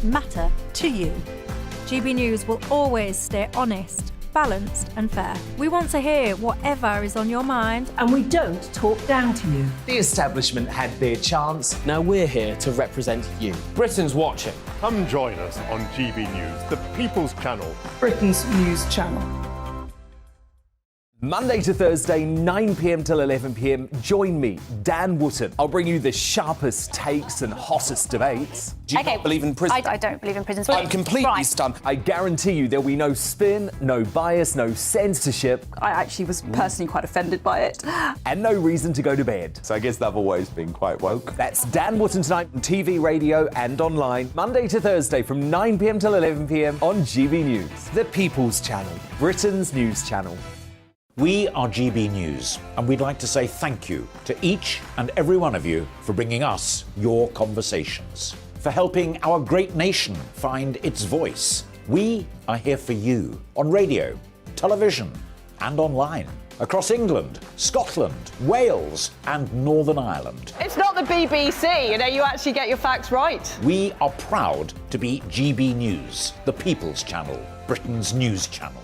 matter to you. GB News will always stay honest, balanced and fair. We want to hear whatever is on your mind. And we don't talk down to you. The establishment had their chance. Now we're here to represent you. Britain's watching. Come join us on GB News, the People's Channel. Britain's news channel. Monday to Thursday, 9 p.m. till 11 p.m. Join me, Dan Wootton. I'll bring you the sharpest takes and hottest debates. Do you not believe in prison? I don't believe in prisons. I'm completely Right. stunned. I guarantee you there'll be no spin, no bias, no censorship, I actually was personally quite offended by it. and no reason to go to bed. So I guess they've always been quite woke. That's Dan Wootton tonight on TV, radio and online. Monday to Thursday from 9 p.m. till 11 p.m. on GB News, the People's Channel, Britain's news channel. We are GB News, and we'd like to say thank you to each and every one of you for bringing us your conversations, for helping our great nation find its voice. We are here for you on radio, television, and online, across England, Scotland, Wales, and Northern Ireland. It's not the BBC, you actually get your facts right. We are proud to be GB News, the People's Channel, Britain's news channel.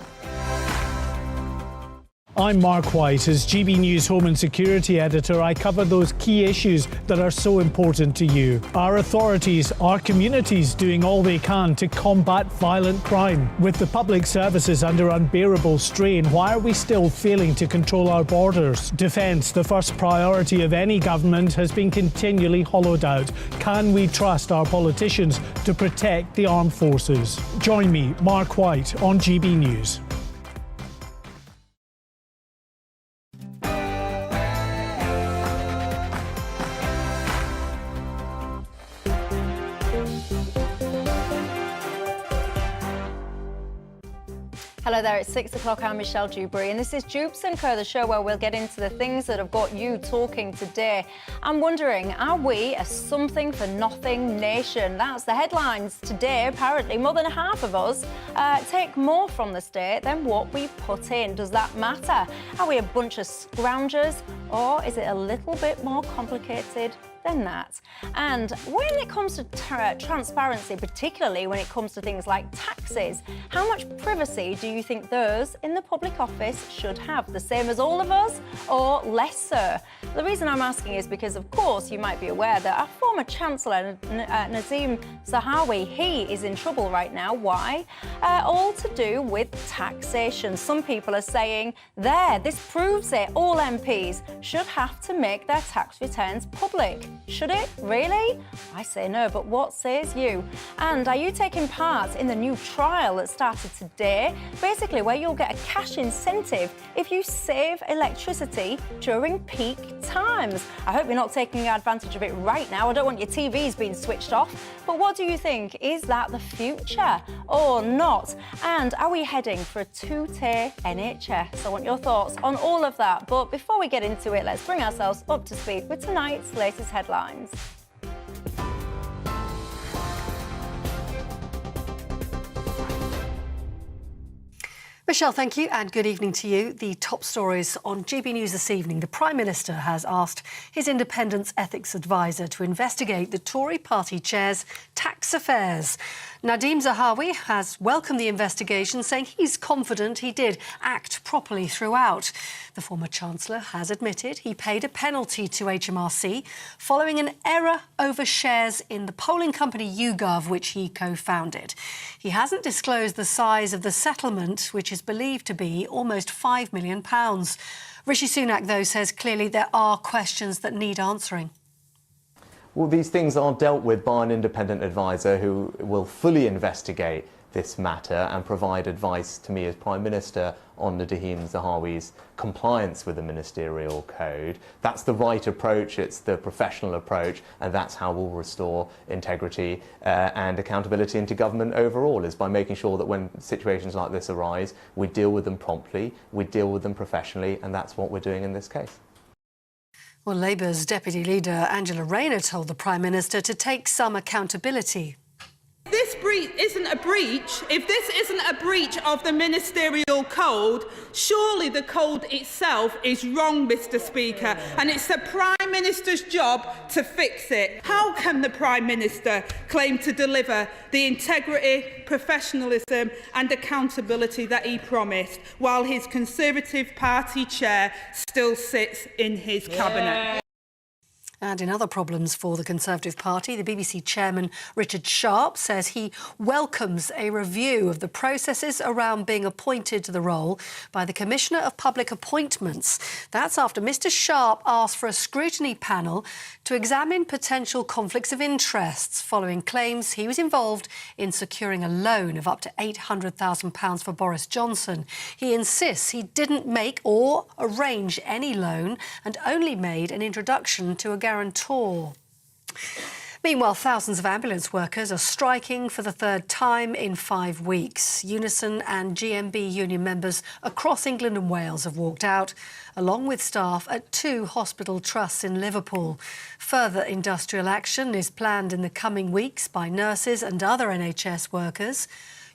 I'm Mark White. As GB News Home and Security Editor, I cover those key issues that are so important to you. Our authorities, our communities doing all they can to combat violent crime. With the public services under unbearable strain, why are we still failing to control our borders? Defence, the first priority of any government, has been continually hollowed out. Can we trust our politicians to protect the armed forces? Join me, Mark White, on GB News. Hello there, it's 6 o'clock. I'm Michelle Dewberry, and this is Dewbs and Co, the show where we'll get into the things that have got you talking today. I'm wondering, are we a something for nothing nation? That's the headlines today. Apparently, more than half of us take more from the state than what we put in. Does that matter? Are we a bunch of scroungers, or is it a little bit more complicated than that? And when it comes to transparency, particularly when it comes to things like taxes, how much privacy do you think those in the public office should have? The same as all of us, or less so? The reason I'm asking is because, of course, you might be aware that our former Chancellor, Nazim Zahawi, he is in trouble right now. Why? All to do with taxation. Some people are saying, this proves it. All MPs should have to make their tax returns public. Should it? Really? I say no, but what says you? And are you taking part in the new trial that started today? Basically, where you'll get a cash incentive if you save electricity during peak times. I hope you're not taking advantage of it right now. I don't want your TVs being switched off. But what do you think? Is that the future or not? And are we heading for a two-tier NHS? I want your thoughts on all of that. But before we get into it, let's bring ourselves up to speed with tonight's latest headlines. Michelle, thank you, and good evening to you. The top stories on GB News this evening. The Prime Minister has asked his independence ethics advisor to investigate the Tory party chair's tax affairs. Nazim Zahawi has welcomed the investigation, saying he's confident he did act properly throughout. The former Chancellor has admitted he paid a penalty to HMRC following an error over shares in the polling company YouGov, which he co-founded. He hasn't disclosed the size of the settlement, which is believed to be almost £5 million. Rishi Sunak, though, says clearly there are questions that need answering. Well, these things are dealt with by an independent advisor who will fully investigate this matter and provide advice to me as Prime Minister on Nazim Zahawi's compliance with the ministerial code. That's the right approach, it's the professional approach, and that's how we'll restore integrity and accountability into government overall, is by making sure that when situations like this arise, we deal with them promptly, we deal with them professionally, and that's what we're doing in this case. Well, Labour's Deputy Leader Angela Rayner told the Prime Minister to take some accountability. This isn't a breach, if this isn't a breach of the ministerial code, surely the code itself is wrong, Mr. Speaker, and it's the Prime Minister's job to fix it. How can the Prime Minister claim to deliver the integrity, professionalism and accountability that he promised, while his Conservative Party chair still sits in his cabinet? And in other problems for the Conservative Party, the BBC chairman Richard Sharp says he welcomes a review of the processes around being appointed to the role by the Commissioner of Public Appointments. That's after Mr Sharp asked for a scrutiny panel to examine potential conflicts of interests following claims he was involved in securing a loan of up to £800,000 for Boris Johnson. He insists he didn't make or arrange any loan and only made an introduction to a guarantor. Meanwhile, thousands of ambulance workers are striking for the third time in 5 weeks. Unison and GMB union members across England and Wales have walked out, along with staff at 2 hospital trusts in Liverpool. Further industrial action is planned in the coming weeks by nurses and other NHS workers.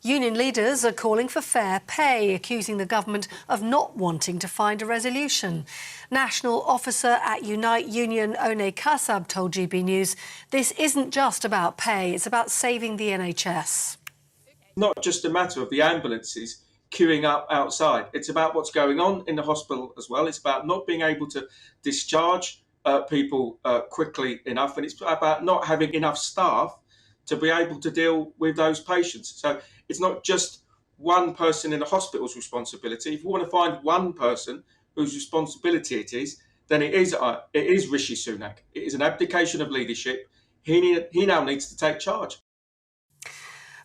Union leaders are calling for fair pay, accusing the government of not wanting to find a resolution. National officer at Unite Union One Kasab told GB News this isn't just about pay, it's about saving the NHS. Not just a matter of the ambulances queuing up outside. It's about what's going on in the hospital as well. It's about not being able to discharge people quickly enough, and it's about not having enough staff to be able to deal with those patients. So it's not just one person in the hospital's responsibility. If you want to find one person whose responsibility it is, then it is Rishi Sunak. It is an abdication of leadership. He now needs to take charge.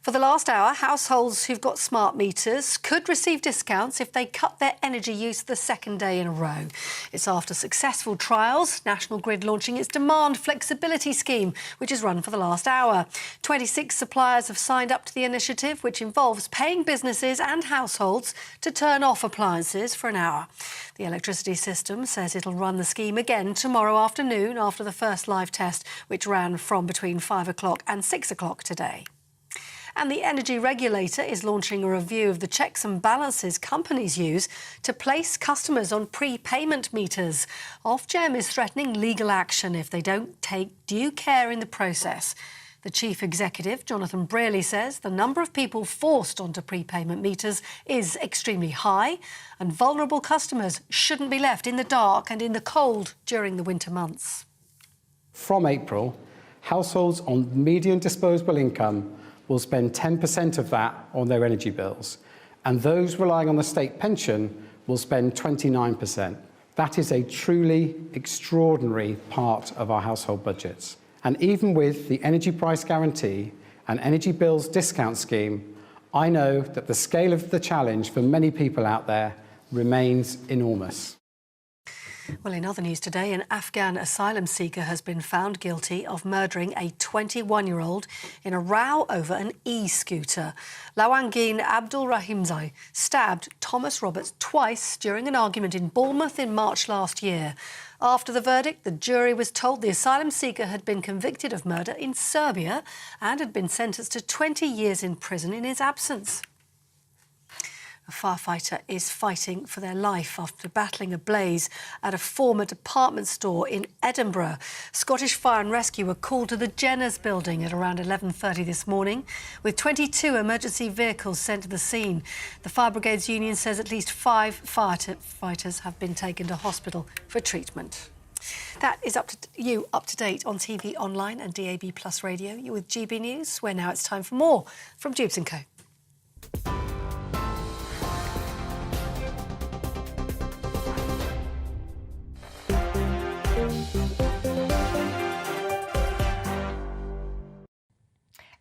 For the last hour, households who've got smart meters could receive discounts if they cut their energy use the second day in a row. It's after successful trials, National Grid launching its demand flexibility scheme, which is run for the last hour. 26 suppliers have signed up to the initiative, which involves paying businesses and households to turn off appliances for an hour. The electricity system says it'll run the scheme again tomorrow afternoon after the first live test, which ran from between 5 o'clock and 6 o'clock today. And the energy regulator is launching a review of the checks and balances companies use to place customers on prepayment meters. Ofgem is threatening legal action if they don't take due care in the process. The chief executive, Jonathan Brearley, says the number of people forced onto prepayment meters is extremely high and vulnerable customers shouldn't be left in the dark and in the cold during the winter months. From April, households on median disposable income will spend 10% of that on their energy bills, and those relying on the state pension will spend 29%. That is a truly extraordinary part of our household budgets. And even with the energy price guarantee and energy bills discount scheme, I know that the scale of the challenge for many people out there remains enormous. Well, in other news today, an Afghan asylum seeker has been found guilty of murdering a 21-year-old in a row over an e-scooter. Lawangin Abdul Rahimzai stabbed Thomas Roberts twice during an argument in Bournemouth in March last year. After the verdict, the jury was told the asylum seeker had been convicted of murder in Serbia and had been sentenced to 20 years in prison in his absence. A firefighter is fighting for their life after battling a blaze at a former department store in Edinburgh. Scottish Fire and Rescue were called to the Jenners building at around 11:30 this morning, with 22 emergency vehicles sent to the scene. The Fire Brigades Union says at least 5 firefighters have been taken to hospital for treatment. That is up to date on TV, online and DAB+ radio. You're with GB News, where now it's time for more from Dewbs and Co.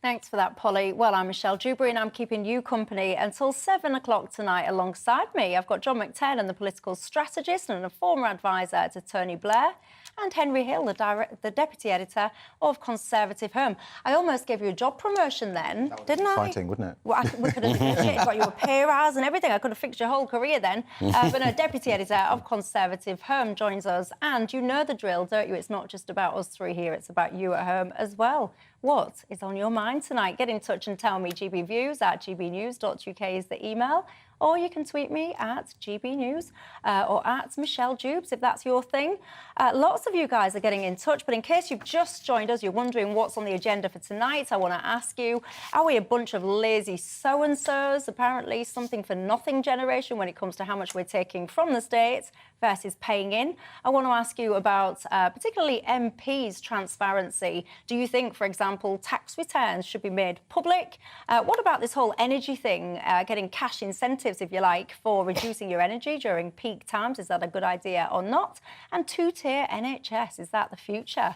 Thanks for that, Polly. Well, I'm Michelle Dewberry and I'm keeping you company until 7 o'clock tonight. Alongside me, I've got John McTaylor, the political strategist and a former advisor to Tony Blair, and Henry Hill, the deputy editor of Conservative Home. I almost gave you a job promotion then, didn't I? Exciting, wouldn't it? Well, we could have got you a pay rise and everything. I could have fixed your whole career then. But no, deputy editor of Conservative Home joins us. And you know the drill, don't you? It's not just about us three here, it's about you at home as well. What is on your mind tonight? Get in touch and tell me. GBViews at gbnews.uk is the email. Or you can tweet me at GBNews or at Michelle Dewbs, if that's your thing. Lots of you guys are getting in touch, but in case you've just joined us, you're wondering what's on the agenda for tonight, I want to ask you, are we a bunch of lazy so-and-sos, apparently something for nothing generation when it comes to how much we're taking from the state versus paying in? I want to ask you about particularly MPs' transparency. Do you think, for example, tax returns should be made public? What about this whole energy thing, getting cash incentives, if you like, for reducing your energy during peak times? Is that a good idea or not? And two-tier NHS, is that the future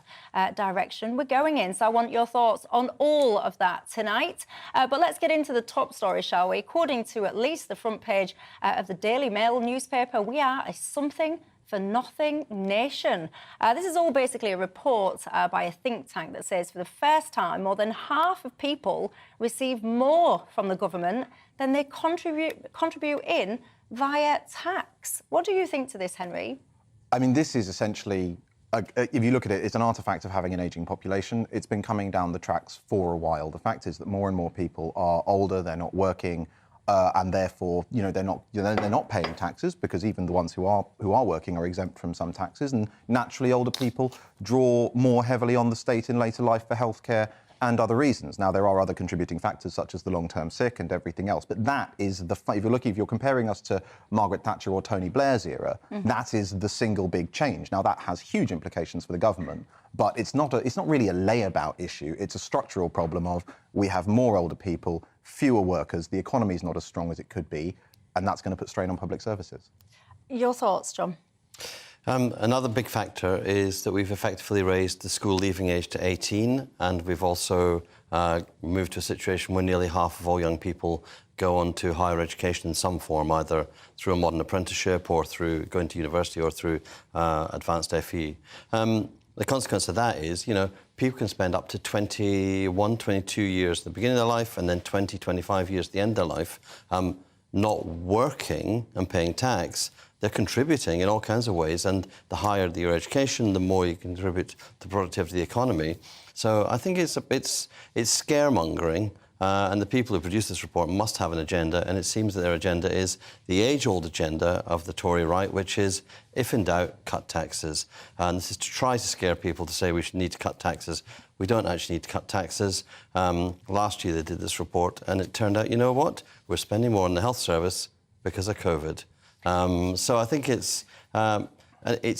direction we're going in? So I want your thoughts on all of that tonight. But let's get into the top story, shall we? According to at least the front page of the Daily Mail newspaper, we are a something for nothing nation. This is all basically a report by a think tank that says for the first time, more than half of people receive more from the government than they contribute in via tax. What do you think to this, Henry? I mean, this is essentially, if you look at it, it's an artefact of having an ageing population. It's been coming down the tracks for a while. The fact is that more and more people are older, they're not working, and therefore, they're not paying taxes, because even the ones who are working are exempt from some taxes. And naturally, older people draw more heavily on the state in later life for healthcare and other reasons. Now, there are other contributing factors such as the long-term sick and everything else, but that is if you're comparing us to Margaret Thatcher or Tony Blair's era, that is the single big change. Now, that has huge implications for the government, but it's not really a layabout issue. It's a structural problem of we have more older people, fewer workers, the economy is not as strong as it could be, and that's going to put strain on public services. Your thoughts, John? Another big factor is that we've effectively raised the school leaving age to 18, and we've also moved to a situation where nearly half of all young people go on to higher education in some form, either through a modern apprenticeship or through going to university or through advanced FE. The consequence of that is, people can spend up to 21, 22 years at the beginning of their life and then 20, 25 years at the end of their life not working and paying tax. They're contributing in all kinds of ways, and the higher your education, the more you contribute to the productivity of the economy. So I think it's scaremongering, and the people who produce this report must have an agenda, and it seems that their agenda is the age-old agenda of the Tory right, which is, if in doubt, cut taxes. And this is to try to scare people to say we should need to cut taxes. We don't actually need to cut taxes. Last year they did this report, and it turned out, you know what? We're spending more on the health service because of COVID. So I think it's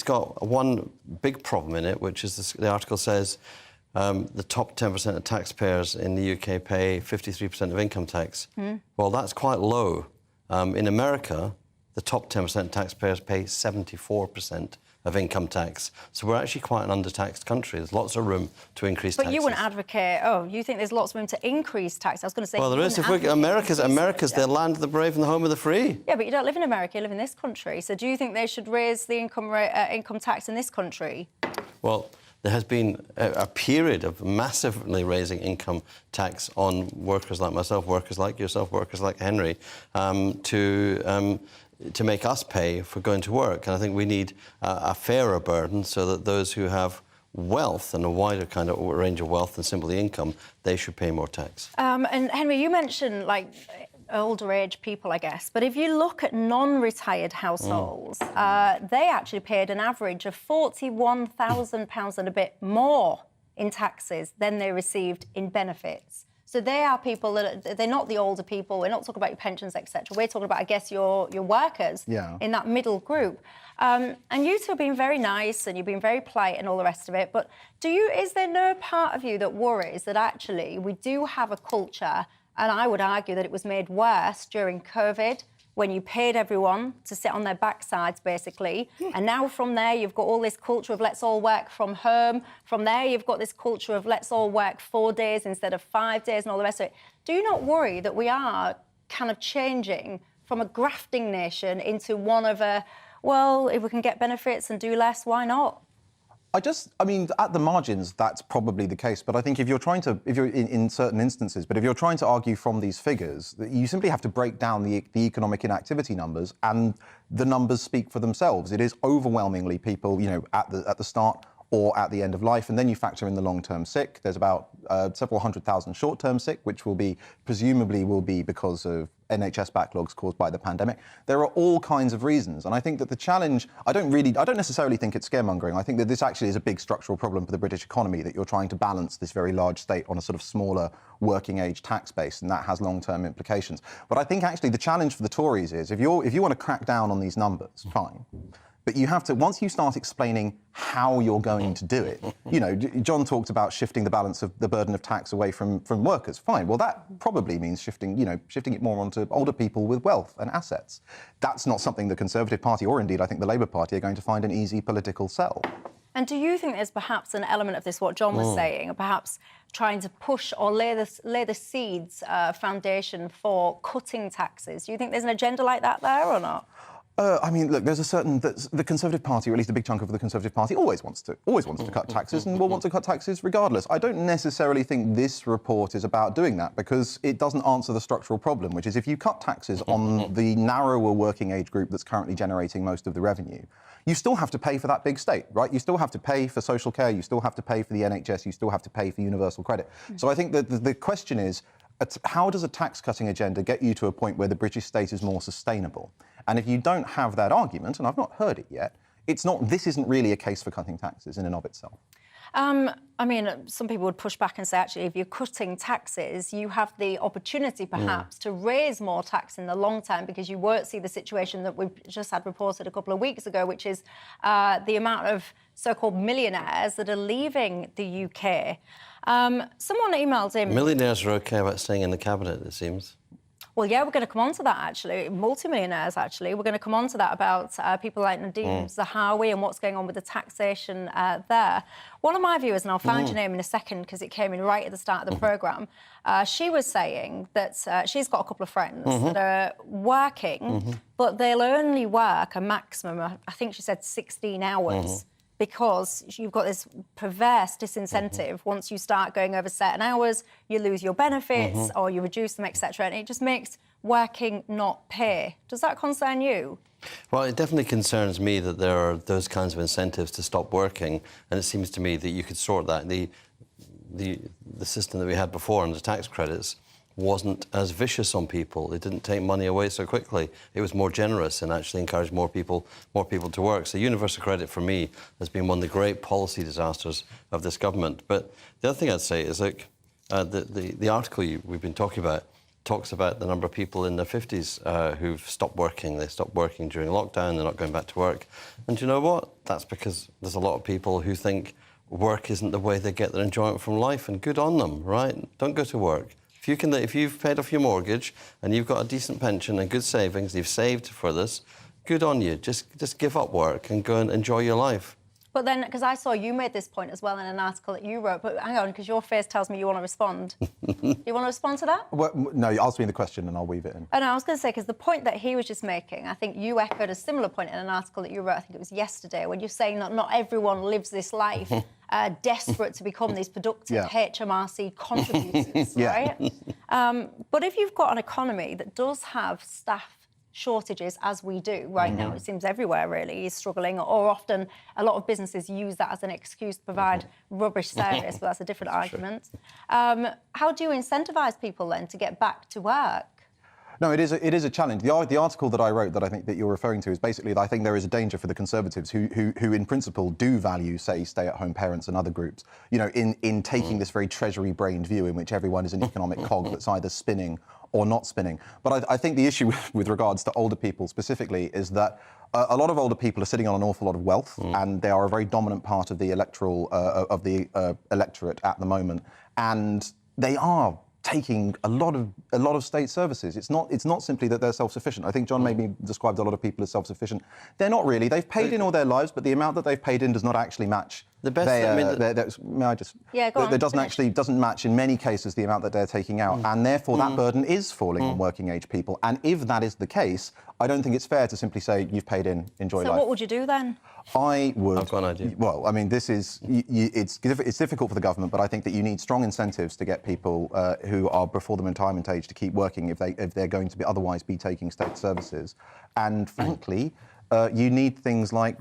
got one big problem in it, which is the article says the top 10% of taxpayers in the UK pay 53% of income tax. Well, that's quite low. In America, the top 10% of taxpayers pay 74% of income tax. So we're actually quite an undertaxed country. There's lots of room to increase taxes. But you wouldn't advocate, you think there's lots of room to increase tax. I was going to say... Well, there is. If America's the land of the brave and the home of the free. Yeah, but you don't live in America, you live in this country. So do you think they should raise the income tax in this country? Well, there has been a period of massively raising income tax on workers like myself, workers like yourself, workers like Henry, to make us pay for going to work. And I think we need a fairer burden so that those who have wealth and a wider kind of range of wealth than simply income, they should pay more tax. And Henry, you mentioned, older age people, I guess, but if you look at non-retired households, they actually paid an average of £41,000 and a bit more in taxes than they received in benefits. So they are people they're not the older people. We're not talking about your pensions, etc. We're talking about, I guess, your workers in that middle group. And you two have been very nice and you've been very polite and all the rest of it. But is there no part of you that worries that actually we do have a culture, and I would argue that it was made worse during COVID, when you paid everyone to sit on their backsides, basically. And now from there, you've got all this culture of let's all work from home. From there, you've got this culture of let's all work 4 days instead of 5 days and all the rest of it. Do you not worry that we are kind of changing from a grafting nation into one of if we can get benefits and do less, why not? I mean, at the margins, that's probably the case. But I think if you're in certain instances, but if you're trying to argue from these figures, you simply have to break down the economic inactivity numbers, and the numbers speak for themselves. It is overwhelmingly people, at the start or at the end of life, and then you factor in the long-term sick. There's about several 100,000 short-term sick, which presumably will be because of NHS backlogs caused by the pandemic. There are all kinds of reasons, and I think that the challenge, I don't necessarily think it's scaremongering. I think that this actually is a big structural problem for the British economy, that you're trying to balance this very large state on a sort of smaller working age tax base, and that has long-term implications. But I think actually the challenge for the Tories is, if you want to crack down on these numbers, fine. But you have to, once you start explaining how you're going to do it, you know, John talked about shifting the balance of the burden of tax away from workers. Fine. Well, that probably means shifting it more onto older people with wealth and assets. That's not something the Conservative Party, or indeed I think the Labour Party, are going to find an easy political sell. And do you think there's perhaps an element of this, what John was saying, perhaps trying to push or lay the seeds, foundation for cutting taxes? Do you think there's an agenda like that there or not? I mean, look, there's a certain the Conservative Party, or at least a big chunk of the Conservative Party, always wants to cut taxes and will want to cut taxes regardless. I don't necessarily think this report is about doing that, because it doesn't answer the structural problem, which is if you cut taxes on the narrower working age group that's currently generating most of the revenue, you still have to pay for that big state, right? You still have to pay for social care, you still have to pay for the NHS, you still have to pay for universal credit. So I think that the question is, how does a tax-cutting agenda get you to a point where the British state is more sustainable? And if you don't have that argument, and I've not heard it yet, this isn't really a case for cutting taxes in and of itself. I mean, some people would push back and say, actually, if you're cutting taxes, you have the opportunity, perhaps, to raise more tax in the long term, because you won't see the situation that we've just had reported a couple of weeks ago, which is the amount of so-called millionaires that are leaving the UK. Someone emailed in... Millionaires are OK about staying in the cabinet, it seems. Well, yeah, we're going to come on to that, actually. Multimillionaires, actually. We're going to come on to that about people like Dewbs and what's going on with the taxation there. One of my viewers, and I'll find your name in a second because it came in right at the start of the programme, she was saying that she's got a couple of friends that are working, but they'll only work a maximum, I think she said 16 hours. Because you've got this perverse disincentive. Once you start going over certain hours, you lose your benefits or you reduce them, etc. And it just makes working not pay. Does that concern you? Well, it definitely concerns me that there are those kinds of incentives to stop working, and it seems to me that you could sort that. The system that we had before under tax credits wasn't as vicious on people. It didn't take money away so quickly. It was more generous and actually encouraged more people to work. So universal credit, for me, has been one of the great policy disasters of this government. But the other thing I'd say is, like, the article we've been talking about talks about the number of people in their 50s who've stopped working. They stopped working during lockdown. They're not going back to work. And you know what? That's because there's a lot of people who think work isn't the way they get their enjoyment from life, and good on them, right? Don't go to work. If you've paid off your mortgage and you've got a decent pension and good savings, you've saved for this, good on you. Just give up work and go and enjoy your life. But then, because I saw you made this point as well in an article that you wrote, but hang on, because your face tells me you want to respond. You want to respond to that? Well, no, ask me the question and I'll weave it in. Oh, no, I was going to say, because the point that he was just making, I think you echoed a similar point in an article that you wrote, I think it was yesterday, when you're saying that not everyone lives this life desperate to become these productive HMRC contributors, right? But if you've got an economy that does have staff shortages, as we do right now, it seems everywhere really is struggling, or often a lot of businesses use that as an excuse to provide rubbish service, but that's a different argument. How do you incentivise people then to get back to work? No, it is a challenge. The article that I wrote that I think that you're referring to is basically that I think there is a danger for the Conservatives who in principle do value, say, stay-at-home parents and other groups, you know, in taking this very treasury-brained view in which everyone is an economic cog that's either spinning or not spinning. But I think the issue with regards to older people specifically is that a lot of older people are sitting on an awful lot of wealth, and they are a very dominant part of the electorate at the moment, and they are taking a lot of state services. It's not simply that they're self-sufficient. I think John maybe described a lot of people as self-sufficient. They're not really. They've paid in all their lives, but the amount that they've paid in does not actually match. The best. Doesn't match in many cases the amount that they're taking out, and therefore that burden is falling on working-age people. And if that is the case, I don't think it's fair to simply say you've paid in, enjoy life. So what would you do then? I would. I've got an idea. Well, I mean, this is it's difficult for the government, but I think that you need strong incentives to get people who are before the retirement age to keep working if they're going to otherwise be taking state services. And frankly, you need things like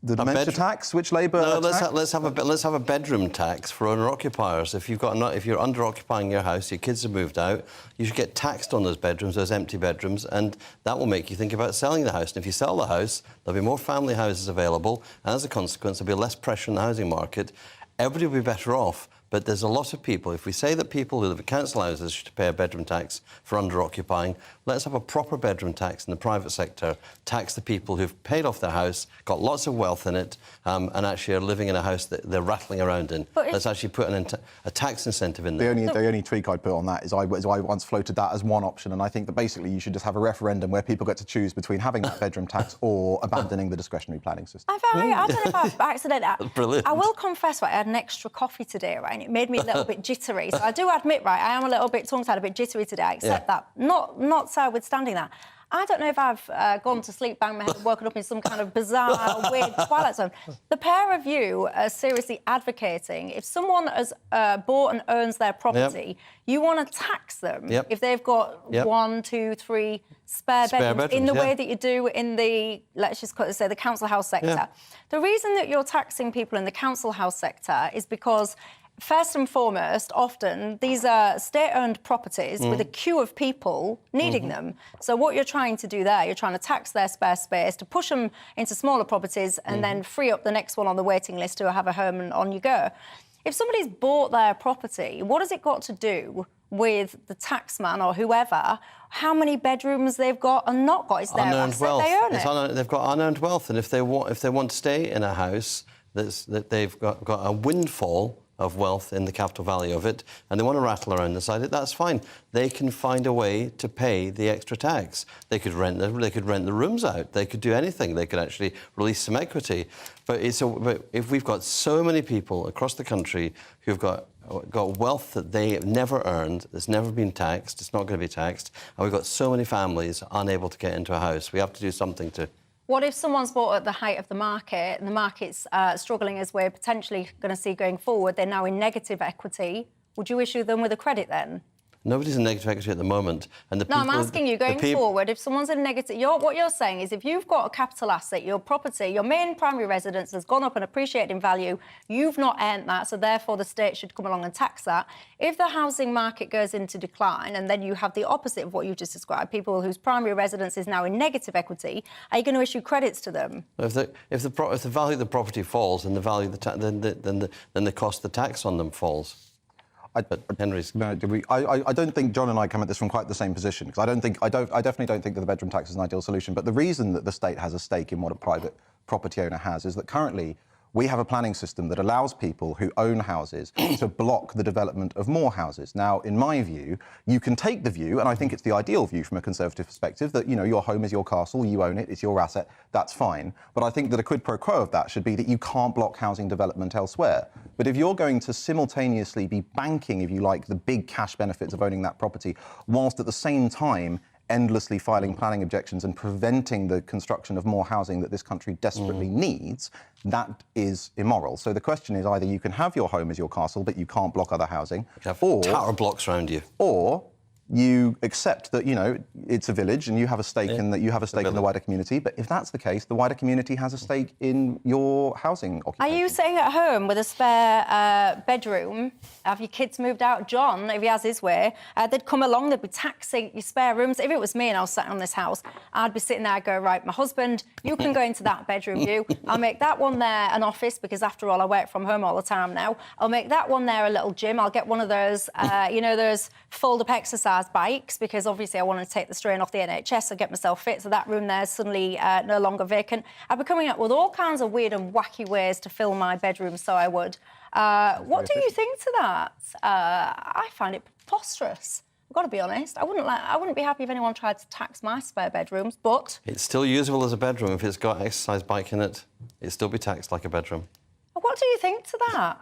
The dementia tax, which Labour No, let's have a bedroom tax for owner-occupiers. If you're under-occupying your house, your kids have moved out, you should get taxed on those bedrooms, those empty bedrooms, and that will make you think about selling the house. And if you sell the house, there'll be more family houses available, and as a consequence, there'll be less pressure in the housing market. Everybody will be better off. But there's a lot of people. If we say that people who live in council houses should pay a bedroom tax for under-occupying, let's have a proper bedroom tax in the private sector, tax the people who've paid off their house, got lots of wealth in it, and actually are living in a house that they're rattling around in. Let's actually put a tax incentive in there. The only tweak I'd put on that is I once floated that as one option, and I think that basically you should just have a referendum where people get to choose between having that bedroom tax or abandoning the discretionary planning system. I don't know if I've accidentally... Brilliant. I will confess, right, I had an extra coffee today, right, and it made me a little bit jittery. So I do admit, right, I am a little bit tongue-tied, a bit jittery today. I accept that. Not withstanding that. I don't know if I've gone to sleep, banged my head, and woken up in some kind of bizarre, weird twilight zone. The pair of you are seriously advocating, if someone has bought and owns their property, you want to tax them if they've got 1, 2, 3 spare bedrooms in the way that you do in the, let's just say, the council house sector. The reason that you're taxing people in the council house sector is because first and foremost, often these are state-owned properties with a queue of people needing them. So what you're trying to do there, you're trying to tax their spare space to push them into smaller properties and then free up the next one on the waiting list to have a home and on you go. If somebody's bought their property, what has it got to do with the taxman or whoever, how many bedrooms they've got and not got? It's their asset, they own it. They've got unearned wealth, and if they want to stay in a house that they've got a windfall of wealth in the capital value of it, and they want to rattle around inside it, that's fine. They can find a way to pay the extra tax. They could rent the rooms out. They could do anything. They could actually release some equity. But if we've got so many people across the country who've got wealth that they have never earned, that's never been taxed, it's not going to be taxed, and we've got so many families unable to get into a house, we have to do something to... What if someone's bought at the height of the market and the market's struggling as we're potentially going to see going forward, they're now in negative equity? Would you issue them with a credit then? Nobody's in negative equity at the moment. And I'm asking you, going forward, if someone's in negative... what you're saying is if you've got a capital asset, your property, your main primary residence has gone up and appreciated in value, you've not earned that, so therefore the state should come along and tax that. If the housing market goes into decline and then you have the opposite of what you just described, people whose primary residence is now in negative equity, are you going to issue credits to them? If the value of the property falls, then the cost of the tax on them falls. I don't think John and I come at this from quite the same position, because I definitely don't think that the bedroom tax is an ideal solution. But the reason that the state has a stake in what a private property owner has is that currently we have a planning system that allows people who own houses to block the development of more houses. Now, in my view, you can take the view, and I think it's the ideal view from a Conservative perspective, that, you know, your home is your castle, you own it, it's your asset, that's fine. But I think that a quid pro quo of that should be that you can't block housing development elsewhere. But if you're going to simultaneously be banking, if you like, the big cash benefits of owning that property, whilst at the same time endlessly filing planning objections and preventing the construction of more housing that this country desperately needs, that is immoral. So the question is, either you can have your home as your castle, but you can't block other housing, or tower blocks around you, or you accept that, you know, it's a village and you have a stake in that, you have a stake in the wider community. But if that's the case, the wider community has a stake in your housing occupation. Are you sitting at home with a spare bedroom? Have your kids moved out? John, if he has his way, they'd come along, they'd be taxing your spare rooms. If it was me and I was sat on this house, I'd be sitting there, I'd go, right, my husband, you can go into that bedroom view. I'll make that one there an office, because after all, I work from home all the time now. I'll make that one there a little gym. I'll get one of those, you know, those fold-up exercise bikes, because obviously I want to take the strain off the NHS and get myself fit, so that room there is suddenly no longer vacant. I'd be coming up with all kinds of weird and wacky ways to fill my bedroom, so I would. What do you think to that? I find it preposterous. I've got to be honest. I wouldn't be happy if anyone tried to tax my spare bedrooms, but... It's still usable as a bedroom. If it's got an exercise bike in it, it'd still be taxed like a bedroom. What do you think to that?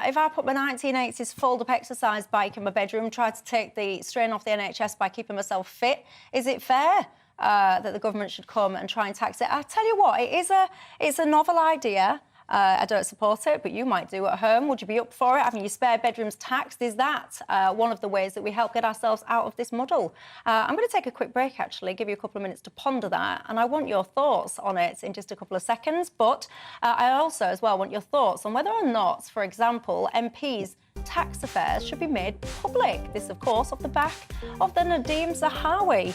If I put my 1980s fold-up exercise bike in my bedroom, tried to take the strain off the NHS by keeping myself fit, is it fair that the government should come and try and tax it? I tell you what, it's a novel idea. I don't support it, but you might do at home. Would you be up for it? Having your spare bedrooms taxed? Is that one of the ways that we help get ourselves out of this muddle? I'm going to take a quick break, actually, give you a couple of minutes to ponder that, and I want your thoughts on it in just a couple of seconds. But I also, as well, want your thoughts on whether or not, for example, MPs' tax affairs should be made public. This, of course, off the back of the Nadhim Zahawi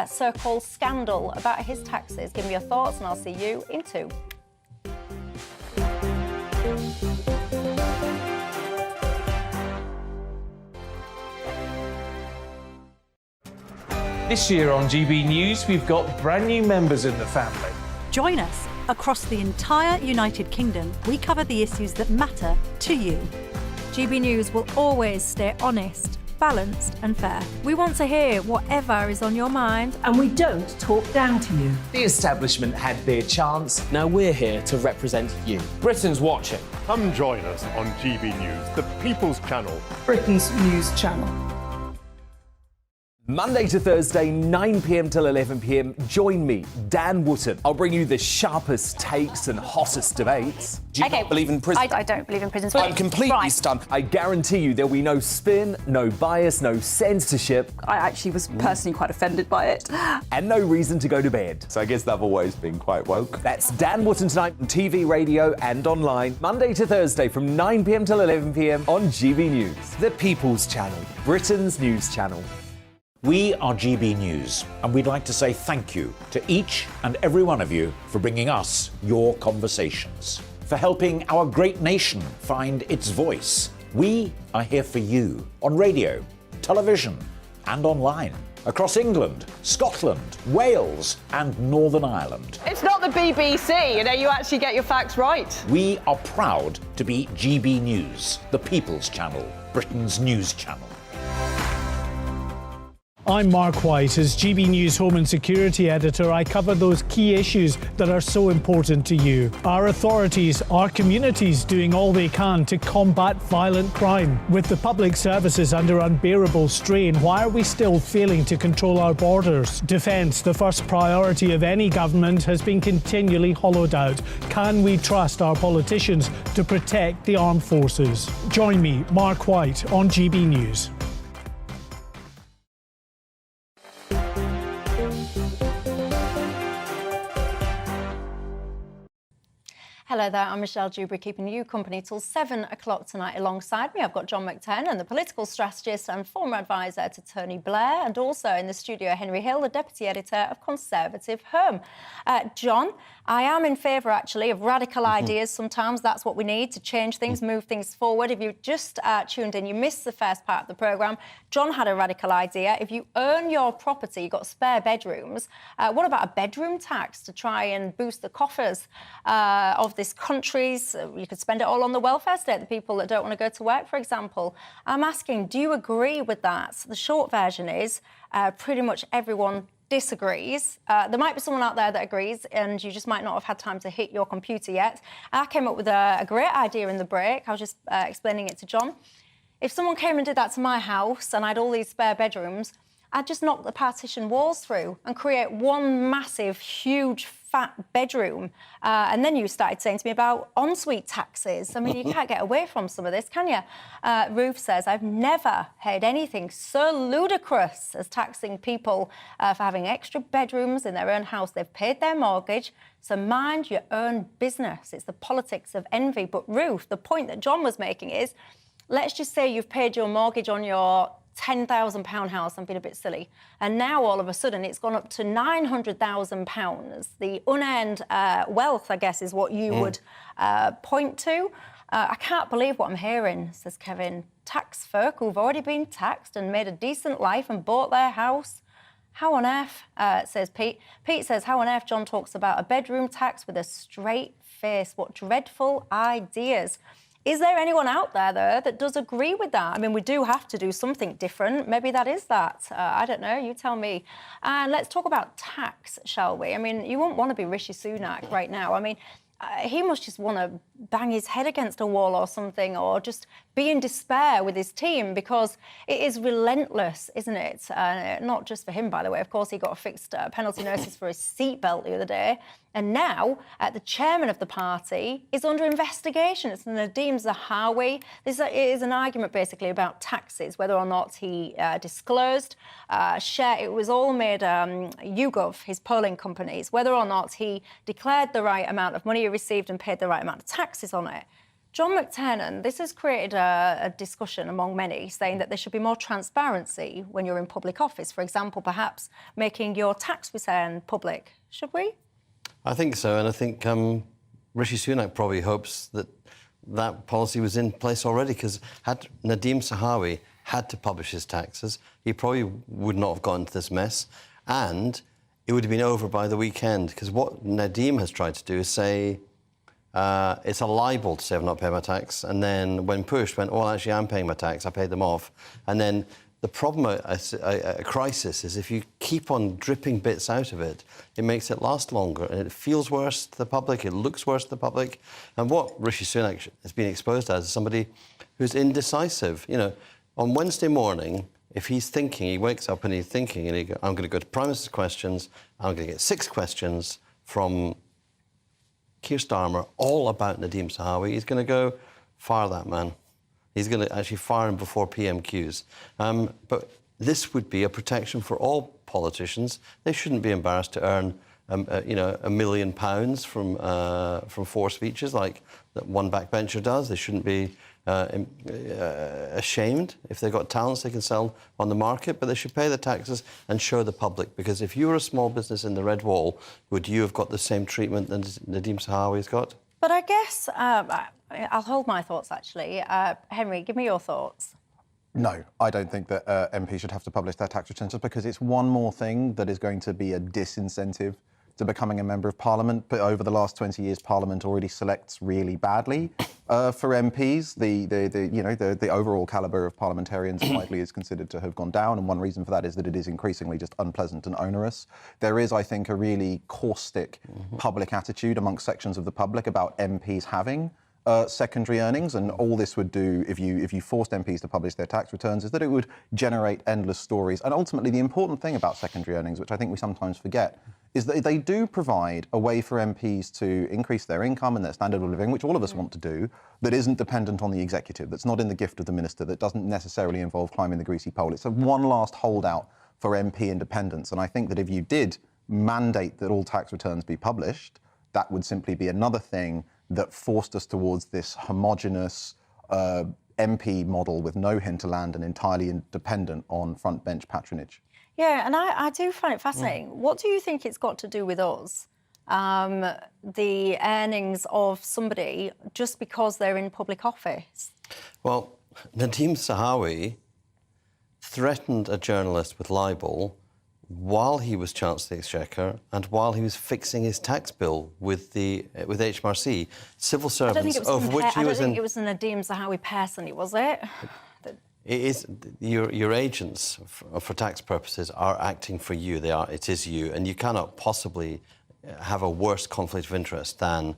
so-called scandal about his taxes. Give me your thoughts, and I'll see you in 2. This year on GB News, we've got brand new members in the family. Join us. Across the entire United Kingdom, we cover the issues that matter to you. GB News will always stay honest, balanced and fair. We want to hear whatever is on your mind. And we don't talk down to you. The establishment had their chance. Now we're here to represent you. Britain's watching. Come join us on GB News, the People's Channel. Britain's news channel. Monday to Thursday, 9 p.m. till 11 p.m. Join me, Dan Wootton. I'll bring you the sharpest takes and hottest debates. Do you not believe in prison? I don't believe in prison. I'm completely stunned. I guarantee you there'll be no spin, no bias, no censorship. I actually was personally quite offended by it. And no reason to go to bed. So I guess they've always been quite woke. That's Dan Wootton tonight on TV, radio and online. Monday to Thursday from 9 p.m. till 11 p.m. on GB News. The People's Channel, Britain's news channel. We are GB News, and we'd like to say thank you to each and every one of you for bringing us your conversations, for helping our great nation find its voice. We are here for you on radio, television, and online, across England, Scotland, Wales, and Northern Ireland. It's not the BBC, you actually get your facts right. We are proud to be GB News, the People's Channel, Britain's news channel. I'm Mark White. As GB News Home and Security Editor, I cover those key issues that are so important to you. Our authorities, our communities doing all they can to combat violent crime. With the public services under unbearable strain, why are we still failing to control our borders? Defence, the first priority of any government, has been continually hollowed out. Can we trust our politicians to protect the armed forces? Join me, Mark White, on GB News. Hello there, I'm Michelle Dewbs, keeping you company till 7 o'clock tonight. Alongside me, I've got John McTernan, the political strategist and former advisor to Tony Blair, and also in the studio, Henry Hill, the deputy editor of Conservative Home. John, I am in favour, actually, of radical ideas. Sometimes that's what we need to change things, move things forward. If you just tuned in, you missed the first part of the programme. John had a radical idea. If you own your property, you've got spare bedrooms, what about a bedroom tax to try and boost the coffers of this country's? You could spend it all on the welfare state, the people that don't want to go to work, for example. I'm asking, do you agree with that? The short version is pretty much everyone disagrees. There might be someone out there that agrees, and you just might not have had time to hit your computer yet. I came up with a great idea in the break. I was just explaining it to John. If someone came and did that to my house and I had all these spare bedrooms, I'd just knock the partition walls through and create one massive, huge, fat bedroom. And then you started saying to me about ensuite taxes. I mean, you can't get away from some of this, can you? Ruth says, I've never heard anything so ludicrous as taxing people for having extra bedrooms in their own house. They've paid their mortgage, so mind your own business. It's the politics of envy. But Ruth, the point that John was making is, let's just say you've paid your mortgage on your £10,000 house. I'm being a bit silly. And now, all of a sudden, it's gone up to £900,000. The unearned wealth, I guess, is what you would point to. I can't believe what I'm hearing, says Kevin. Tax folk who've already been taxed and made a decent life and bought their house. How on earth, says Pete. Pete says, how on earth John talks about a bedroom tax with a straight face. What dreadful ideas. Is there anyone out there, though, that does agree with that? I mean, we do have to do something different. Maybe that is that. I don't know. You tell me. And let's talk about tax, shall we? I mean, you wouldn't want to be Rishi Sunak right now. I mean, he must just want to bang his head against a wall or something, or just be in despair with his team, because it is relentless, isn't it? Not just for him, by the way. Of course, he got a fixed penalty notice for his seatbelt the other day. And now, the chairman of the party is under investigation. It's Nadeem Zahawi. This is an argument, basically, about taxes, whether or not he disclosed share. It was all made YouGov, his polling companies, whether or not he declared the right amount of money he received and paid the right amount of taxes on it. John McTernan, this has created a discussion among many, saying that there should be more transparency when you're in public office. For example, perhaps making your tax return public. Should we? I think so, and I think Rishi Sunak probably hopes that that policy was in place already, because had Nadeem Zahawi had to publish his taxes, he probably would not have gotten into this mess, and it would have been over by the weekend, because what Nadeem has tried to do is say it's a libel to say I've not paid my tax, and then when pushed, went, well, actually, I'm paying my tax, I paid them off. And then the problem, a crisis, is if you keep on dripping bits out of it, it makes it last longer, and it feels worse to the public, it looks worse to the public. And what Rishi Sunak has been exposed as is somebody who's indecisive. You know, on Wednesday morning, if he's thinking, he wakes up and he's thinking, and I'm going to go to Prime Minister's questions, I'm going to get 6 questions from Keir Starmer, all about Nadeem Zahawi, he's going to go, fire that man. He's going to actually fire him before PMQs. But this would be a protection for all politicians. They shouldn't be embarrassed to earn, £1 million from 4 speeches like that one backbencher does. They shouldn't be ashamed. If they've got talents they can sell on the market, but they should pay the taxes and show the public. Because if you were a small business in the Red Wall, would you have got the same treatment that Nadeem Zahawi's got? But I guess I'll hold my thoughts, actually. Henry, give me your thoughts. No, I don't think that MPs should have to publish their tax returns, just because it's one more thing that is going to be a disincentive to becoming a member of Parliament. But over the last 20 years, Parliament already selects really badly for MPs. The overall calibre of parliamentarians widely is considered to have gone down, and one reason for that is that it is increasingly just unpleasant and onerous. There is, I think, a really caustic public attitude amongst sections of the public about MPs having secondary earnings, and all this would do if you forced MPs to publish their tax returns is that it would generate endless stories. And ultimately, the important thing about secondary earnings, which I think we sometimes forget, is that they do provide a way for MPs to increase their income and their standard of living, which all of us want to do, that isn't dependent on the executive, that's not in the gift of the minister, that doesn't necessarily involve climbing the greasy pole. It's a one last holdout for MP independence. And I think that if you did mandate that all tax returns be published, that would simply be another thing that forced us towards this homogenous MP model with no hinterland and entirely independent on front bench patronage. Yeah, and I do find it fascinating. What do you think it's got to do with us? The earnings of somebody just because they're in public office? Well, Nadeem Zahawi threatened a journalist with libel while he was Chancellor of the Exchequer and while he was fixing his tax bill with HMRC. Civil servants, of which he was in... I don't think it was Nadeem Zahawi personally, was it? It is your agents for tax purposes are acting for you. It is you, and you cannot possibly have a worse conflict of interest than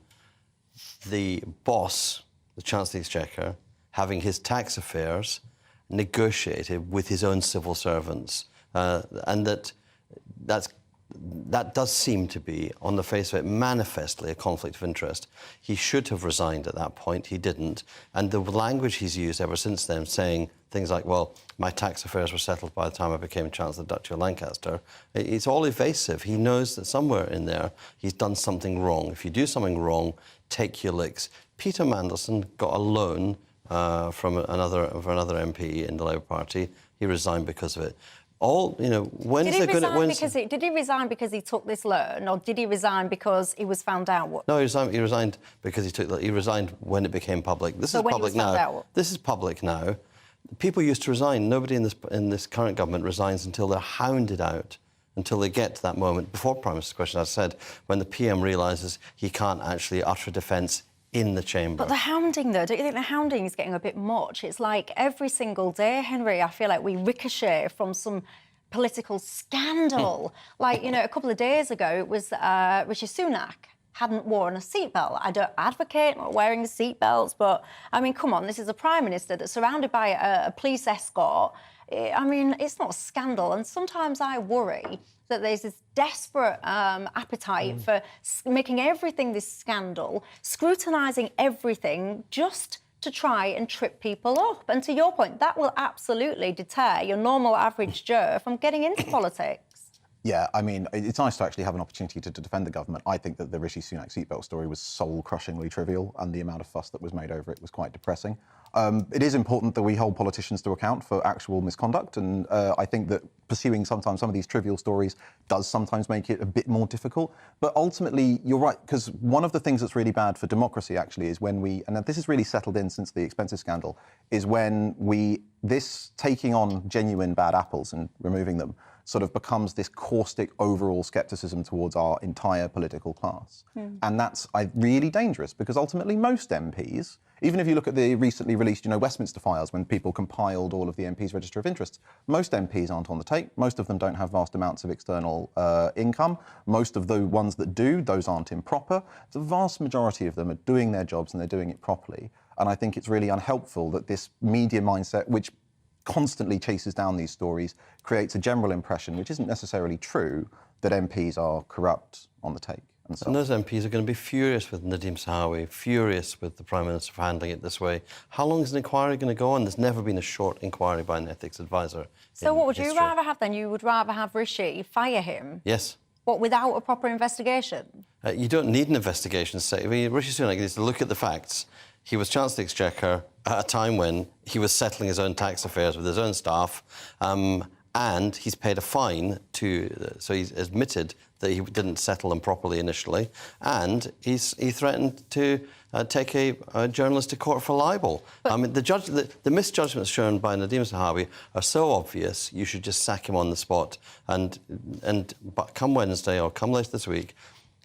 the boss, the Chancellor of the Exchequer, having his tax affairs negotiated with his own civil servants, and that does seem to be, on the face of it, manifestly a conflict of interest. He should have resigned at that point. He didn't. And the language he's used ever since then, saying things like, well, my tax affairs were settled by the time I became Chancellor of the Duchy of Lancaster, it's all evasive. He knows that somewhere in there he's done something wrong. If you do something wrong, take your licks. Peter Mandelson got a loan from another MP in the Labour Party. He resigned because of it. Did he resign because he took this loan, or did he resign because he was found out? No, he resigned because he resigned when it became public. This is public now. This is public now. People used to resign. Nobody in this current government resigns until they're hounded out, until they get to that moment. Before Prime Minister's question, I said, when the PM realises he can't actually utter a defence in the chamber. But the hounding, though, don't you think the hounding is getting a bit much? It's like every single day, Henry, I feel like we ricochet from some political scandal. Like, a couple of days ago, it was Rishi Sunak hadn't worn a seatbelt. I don't advocate not wearing seatbelts, but, I mean, come on, this is a Prime Minister that's surrounded by a police escort. I mean, it's not a scandal, and sometimes I worry that there's this desperate appetite for making everything this scandal, scrutinising everything just to try and trip people up. And to your point, that will absolutely deter your normal average Joe from getting into politics. Yeah, I mean, it's nice to actually have an opportunity to defend the government. I think that the Rishi Sunak seatbelt story was soul-crushingly trivial, and the amount of fuss that was made over it was quite depressing. It is important that we hold politicians to account for actual misconduct, and I think that pursuing sometimes some of these trivial stories does sometimes make it a bit more difficult. But ultimately, you're right, because one of the things that's really bad for democracy, actually, is when we, and this has really settled in since the expensive scandal, is when this taking on genuine bad apples and removing them sort of becomes this caustic overall scepticism towards our entire political class. And that's really dangerous, because ultimately most MPs, even if you look at the recently released, Westminster files, when people compiled all of the MPs' register of interests, most MPs aren't on the take. Most of them don't have vast amounts of external income. Most of the ones that do, those aren't improper. The vast majority of them are doing their jobs and they're doing it properly. And I think it's really unhelpful that this media mindset, which constantly chases down these stories, creates a general impression, which isn't necessarily true, that MPs are corrupt on the take. And those MPs are going to be furious with Nadeem Sahawi, furious with the Prime Minister for handling it this way. How long is an inquiry going to go on? There's never been a short inquiry by an ethics advisor. So what would you rather have then? You would rather have Rishi fire him? Yes. What, without a proper investigation? You don't need an investigation. I mean, Rishi Sunak needs to look at the facts. He was Chancellor of the Exchequer at a time when he was settling his own tax affairs with his own staff, and he's paid a fine so he's admitted that he didn't settle them properly initially, and he threatened to take a journalist to court for libel. I mean, the misjudgments shown by Nadeem Sahawi are so obvious, you should just sack him on the spot. But come Wednesday or come later this week,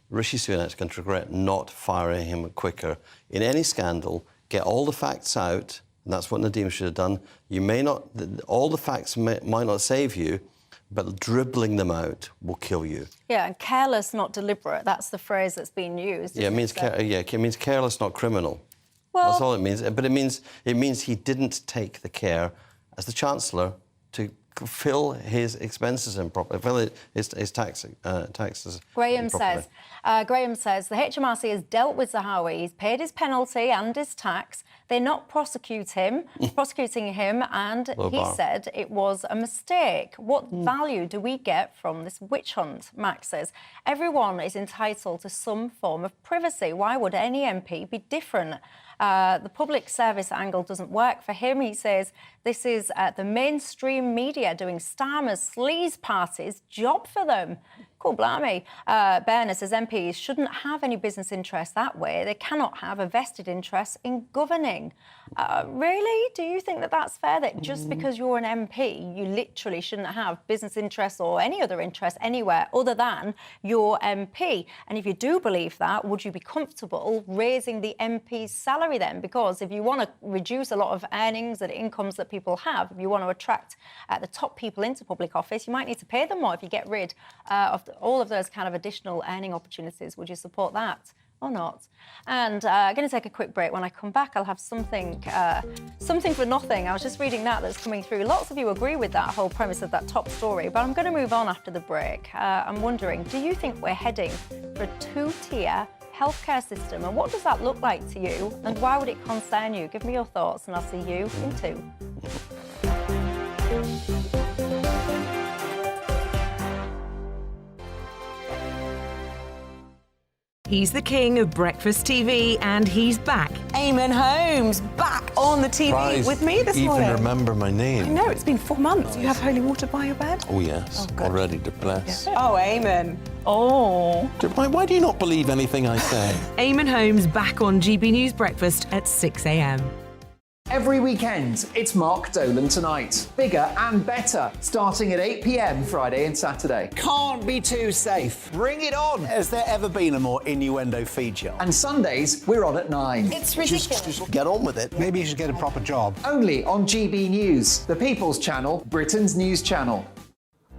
Rishi Sunak's going to regret not firing him quicker. In any scandal, get all the facts out, and that's what Nadeem should have done. You may not, all the facts might not save you, but dribbling them out will kill you. Yeah, and careless, not deliberate. That's the phrase that's been used. Yeah, it means careless, not criminal. Well, that's all it means. But it means he didn't take the care as the Chancellor to fill his expenses improperly, fill his taxes. Graham says the HMRC has dealt with Zahawi. He's paid his penalty and his tax. They're not prosecuting him, and he said it was a mistake. What value do we get from this witch hunt? Max says everyone is entitled to some form of privacy. Why would any MP be different? The public service angle doesn't work for him. He says this is the mainstream media doing Starmer's sleaze parties job for them. Cool, blimey. Berner says MPs shouldn't have any business interest that way. They cannot have a vested interest in governing. Really? Do you think that that's fair? That just because you're an MP, you literally shouldn't have business interests or any other interest anywhere other than your MP? And if you do believe that, would you be comfortable raising the MP's salary then? Because if you want to reduce a lot of earnings and incomes that people have, if you want to attract the top people into public office, you might need to pay them more if you get rid of all of those kind of additional earning opportunities. Would you support that or not? And I'm going to take a quick break. When I come back, I'll have something for nothing. I was just reading that's coming through. Lots of you agree with that whole premise of that top story, but I'm going to move on after the break. I'm wondering, do you think we're heading for a two-tier healthcare system? And what does that look like to you? And why would it concern you? Give me your thoughts, and I'll see you in 2. He's the king of breakfast TV, and he's back. Eamon Holmes, back on the TV with me this morning. Even remember my name. I know, it's been 4 months. You have holy water by your bed? Oh, yes. Already to bless. Yeah. Oh, Eamon. Oh. Why do you not believe anything I say? Eamon Holmes back on GB News Breakfast at 6 a.m. Every weekend, it's Mark Dolan Tonight. Bigger and better, starting at 8 p.m. Friday and Saturday. Can't be too safe. Bring it on. Has there ever been a more innuendo feature? And Sundays, we're on at 9. It's ridiculous. Just get on with it. Maybe you should get a proper job. Only on GB News, the People's Channel, Britain's news channel.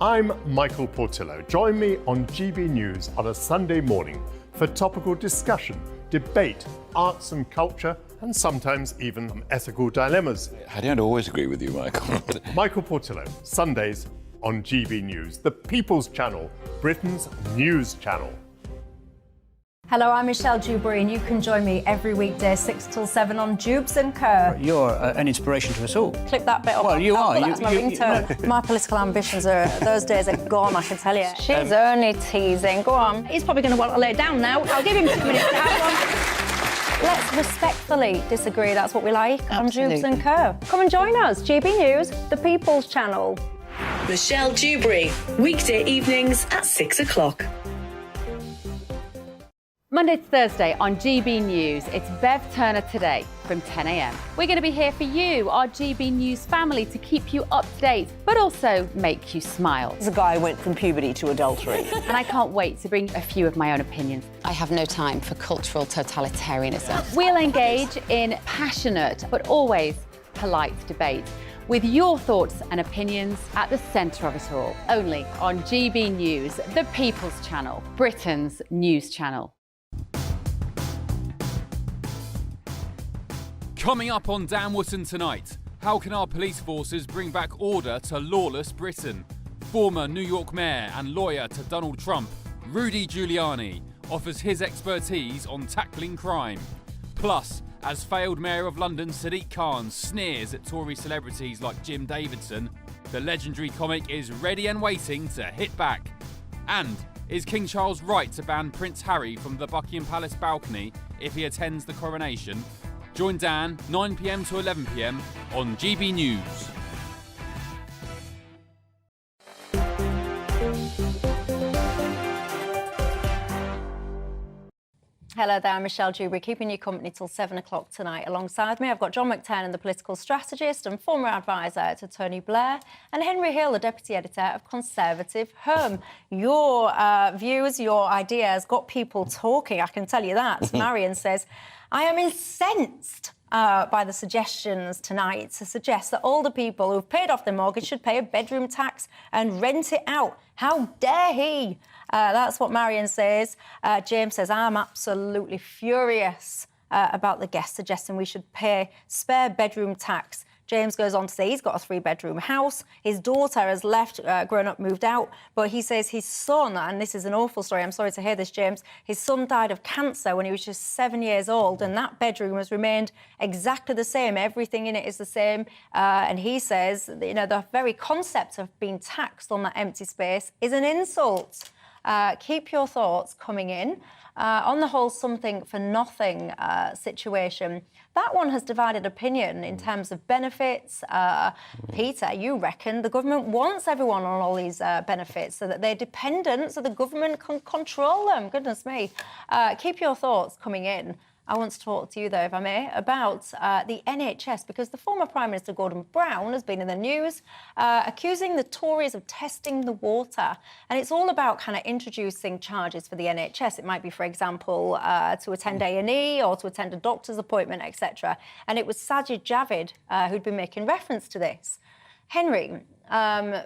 I'm Michael Portillo. Join me on GB News on a Sunday morning for topical discussion, debate, arts and culture, and sometimes even ethical dilemmas. I don't always agree with you, Michael. Michael Portillo, Sundays on GB News, the People's Channel, Britain's news channel. Hello, I'm Michelle Dewberry, and you can join me every weekday 6 till 7 on Dewbs and Co. You're an inspiration to us all. Clip that bit up. Well, you are. That's my ringtone. My political ambitions those days are gone, I can tell you. She's only teasing. Go on. He's probably going to want to lay down now. I'll give him 2 minutes to have one. Let's respectfully disagree. That's what we like on Dewbs and Co. Come and join us. GB News, the People's Channel. Michelle Dewberry, weekday evenings at 6 o'clock. Monday to Thursday on GB News, it's Bev Turner Today from 10 a.m. We're going to be here for you, our GB News family, to keep you up to date, but also make you smile. The guy went from puberty to adultery. And I can't wait to bring a few of my own opinions. I have no time for cultural totalitarianism. We'll engage in passionate, but always polite debate, with your thoughts and opinions at the centre of it all. Only on GB News, the People's Channel, Britain's news channel. Coming up on Dan Wootton tonight, how can our police forces bring back order to lawless Britain? Former New York mayor and lawyer to Donald Trump, Rudy Giuliani, offers his expertise on tackling crime. Plus, as failed mayor of London Sadiq Khan sneers at Tory celebrities like Jim Davidson, the legendary comic is ready and waiting to hit back. And is King Charles right to ban Prince Harry from the Buckingham Palace balcony if he attends the coronation? Join Dan, 9 p.m. to 11 p.m. on GB News. Hello there, I'm Michelle Dewberry, keeping you company till 7 o'clock tonight. Alongside me, I've got John McTernan, the political strategist and former advisor to Tony Blair, and Henry Hill, the deputy editor of Conservative Home. Your views, your ideas got people talking, I can tell you that. Marion says, I am incensed by the suggestions tonight to suggest that older people who've paid off their mortgage should pay a bedroom tax and rent it out. How dare he? That's what Marion says. James says, I'm absolutely furious about the guest suggesting we should pay spare bedroom tax. James goes on to say he's got a 3-bedroom house. His daughter has left, grown up, moved out. But he says his son, and this is an awful story, I'm sorry to hear this, James, his son died of cancer when he was just 7 years old, and that bedroom has remained exactly the same. Everything in it is the same. And he says, you know, the very concept of being taxed on that empty space is an insult. Keep your thoughts coming in. On the whole something for nothing situation, that one has divided opinion in terms of benefits. Peter, you reckon the government wants everyone on all these benefits so that they're dependent, so the government can control them. Goodness me. Keep your thoughts coming in. I want to talk to you, though, if I may, about the NHS, because the former Prime Minister Gordon Brown has been in the news accusing the Tories of testing the water. And it's all about kind of introducing charges for the NHS. It might be, for example, to attend A&E or to attend a doctor's appointment, etc. And it was Sajid Javid who'd been making reference to this. Henry,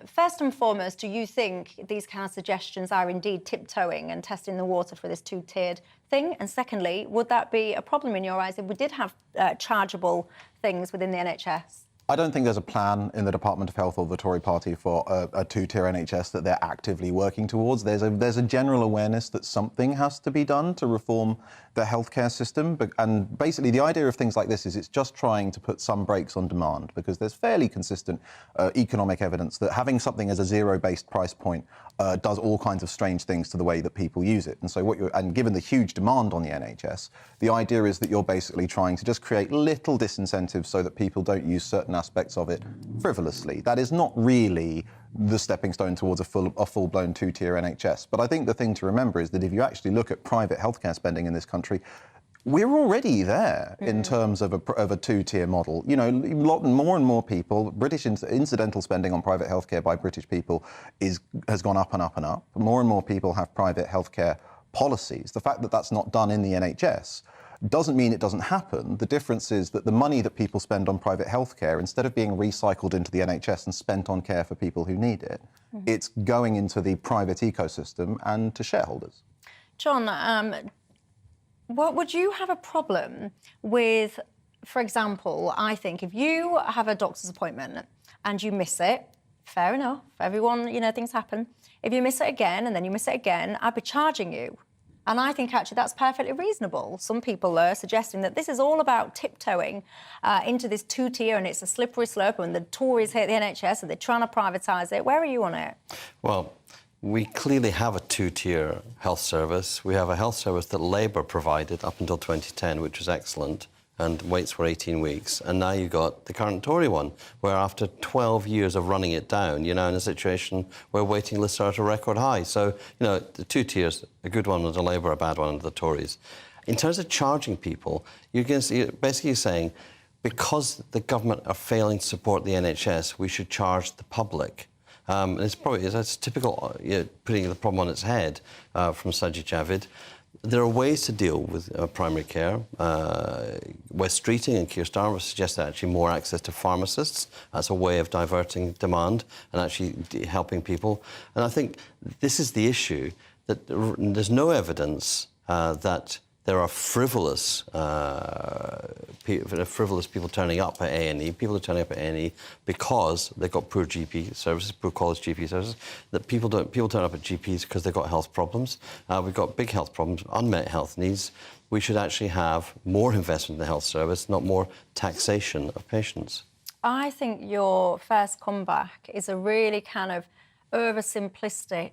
first and foremost, do you think these kind of suggestions are indeed tiptoeing and testing the water for this two-tiered thing? And secondly, would that be a problem in your eyes if we did have chargeable things within the NHS? I don't think there's a plan in the Department of Health or the Tory party for a two-tier NHS that they're actively working towards. There's a general awareness that something has to be done to reform the healthcare system. And basically, the idea of things like this is it's just trying to put some brakes on demand, because there's fairly consistent economic evidence that having something as a zero-based price point does all kinds of strange things to the way that people use it. And so and given the huge demand on the NHS, the idea is that you're basically trying to just create little disincentives so that people don't use certain aspects of it frivolously. That is not really the stepping stone towards a full-blown two-tier NHS. But I think the thing to remember is that if you actually look at private healthcare spending in this country, we're already there in terms of a two-tier model. You know, more and more people, British incidental spending on private healthcare by British people has gone up and up and up. More and more people have private healthcare policies. The fact that that's not done in the NHS doesn't mean it doesn't happen. The difference is that the money that people spend on private healthcare, instead of being recycled into the NHS and spent on care for people who need it, it's going into the private ecosystem and to shareholders. John, what would you have a problem with, for example, I think if you have a doctor's appointment and you miss it, fair enough, everyone, you know, things happen. If you miss it again and then you miss it again, I'd be charging you. And I think actually that's perfectly reasonable. Some people are suggesting that this is all about tiptoeing into this two-tier and it's a slippery slope and the Tories hate the NHS and they're trying to privatise it. Where are you on it? Well, we clearly have a two-tier health service. We have a health service that Labour provided up until 2010, which was excellent, and waits for 18 weeks. And now you've got the current Tory one, where after 12 years of running it down, you're now in a situation where waiting lists are at a record high. So, you know, the two tiers, a good one under Labour, a bad one under the Tories. In terms of charging people, you're basically saying, because the government are failing to support the NHS, we should charge the public. It's typical, putting the problem on its head from Sajid Javid. There are ways to deal with primary care. West Streeting and Keir Starmer suggest actually more access to pharmacists. That's a way of diverting demand and actually helping people. And I think this is the issue, that there's no evidence that there are frivolous people turning up at A&E. People are turning up at A&E because they've got poor GP services, poor quality GP services. That people turn up at GPs because they've got health problems. We've got big health problems, unmet health needs. We should actually have more investment in the health service, not more taxation of patients. I think your first comeback is a really kind of oversimplistic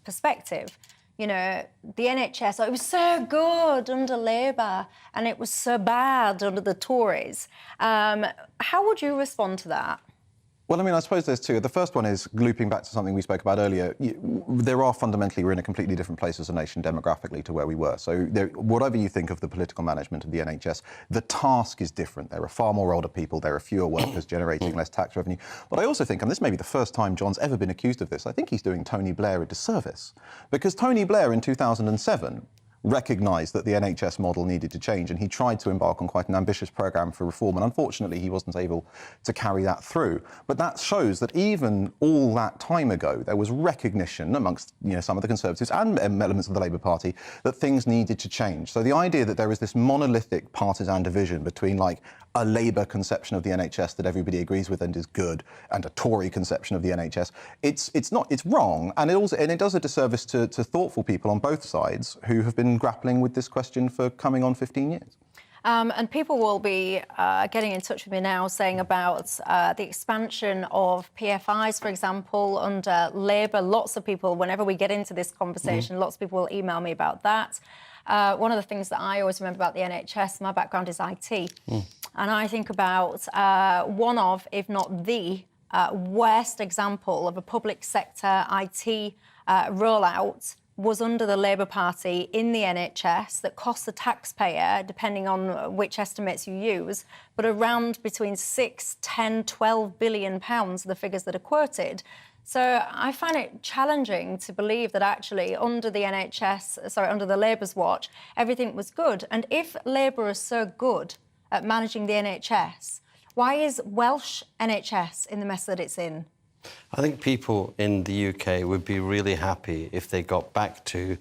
perspective. You know, the NHS, it was so good under Labour and it was so bad under the Tories. How would you respond to that? Well, I mean, I suppose there's two. The first one is looping back to something we spoke about earlier. We're in a completely different place as a nation demographically to where we were. So whatever you think of the political management of the NHS, the task is different. There are far more older people, there are fewer workers generating less tax revenue. But I also think, and this may be the first time John's ever been accused of this, I think he's doing Tony Blair a disservice. Because Tony Blair in 2007 recognised that the NHS model needed to change, and he tried to embark on quite an ambitious programme for reform, and unfortunately he wasn't able to carry that through. But that shows that even all that time ago, there was recognition amongst some of the Conservatives and elements of the Labour Party that things needed to change. So the idea that there is this monolithic partisan division between like a Labour conception of the NHS that everybody agrees with and is good, and a Tory conception of the NHS, it's wrong, and it does a disservice to thoughtful people on both sides who have been grappling with this question for coming on 15 years. And people will be getting in touch with me now saying about the expansion of PFIs, for example, under Labour. Lots of people, whenever we get into this conversation, lots of people will email me about that. One of the things that I always remember about the NHS, my background is IT, and I think about one of, if not the worst example of a public sector IT rollout was under the Labour Party in the NHS that cost the taxpayer, depending on which estimates you use, but around between 6, 10, 12 billion pounds, the figures that are quoted. So I find it challenging to believe that actually under the under the Labour's watch, everything was good. And if Labour is so good at managing the NHS, why is Welsh NHS in the mess that it's in? I think people in the UK would be really happy if they got back to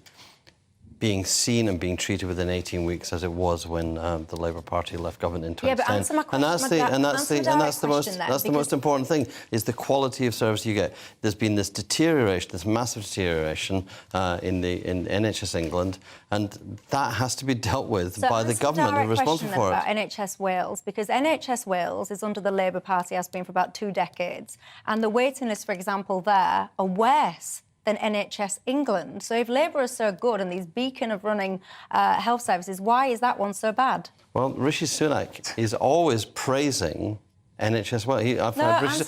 being seen and being treated within 18 weeks as it was when the Labour Party left government in 2010. Yeah, but answer my question. That's the most important thing, is the quality of service you get. There's been this deterioration, this massive deterioration in NHS England, and that has to be dealt with by the government who are responsible for it. About NHS Wales, because NHS Wales is under the Labour Party, has been for about 2 decades, and the waiting lists, for example, there are worse than NHS England. So if Labour is so good and these beacon of running health services, why is that one so bad? Well, Rishi Sunak is always praising NHS Wales. I've heard Rishi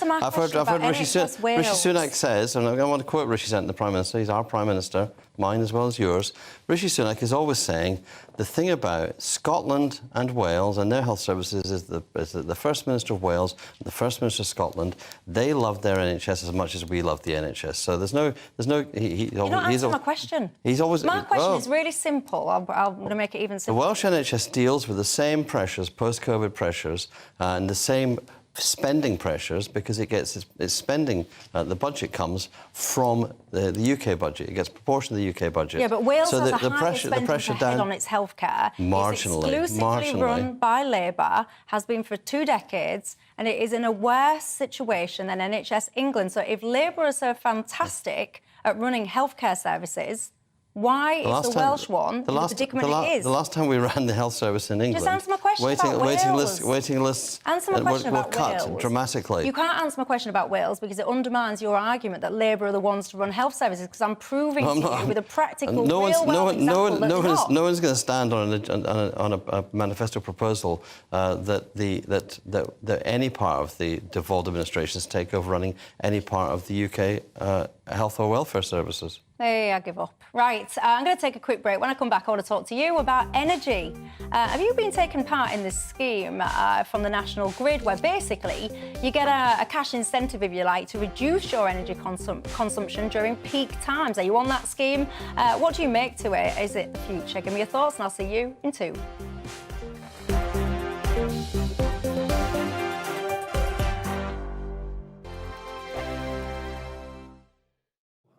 Sunak says, and I want to quote Rishi Sunak, the Prime Minister, he's our Prime Minister, mine as well as yours. Rishi Sunak is always saying the thing about Scotland and Wales and their health services is that the First Minister of Wales and the First Minister of Scotland, they love their NHS as much as we love the NHS. So there's no. You're not answering my question. My question is really simple. I'm going to make it even simpler. The Welsh NHS deals with the same pressures, post-COVID pressures, and the same spending pressures because it gets its spending. The budget comes from the UK budget. It gets proportion of the UK budget. Yeah, but Wales so has the a higher spending per head on its healthcare. Marginally. It's exclusively run by Labour, has been for 2 decades, and it is in a worse situation than NHS England. So if Labour are so fantastic at running healthcare services, why is the Welsh one in the predicament it is? The last time we ran the health service in England... Just answer my question about Wales. Waiting lists answer my question were about cut Wales. dramatically. You can't answer my question about Wales because it undermines your argument that Labour are the ones to run health services, because I'm proving to you with a practical, real-world example no one's going to stand on a manifesto proposal that any part of the devolved administrations take over running any part of the UK health or welfare services. Hey, I give up. Right, I'm going to take a quick break. When I come back, I want to talk to you about energy. Have you been taking part in this scheme from the National Grid, where basically you get a cash incentive, if you like, to reduce your energy consumption during peak times? Are you on that scheme? What do you make to it? Is it the future? Give me your thoughts, and I'll see you in 2.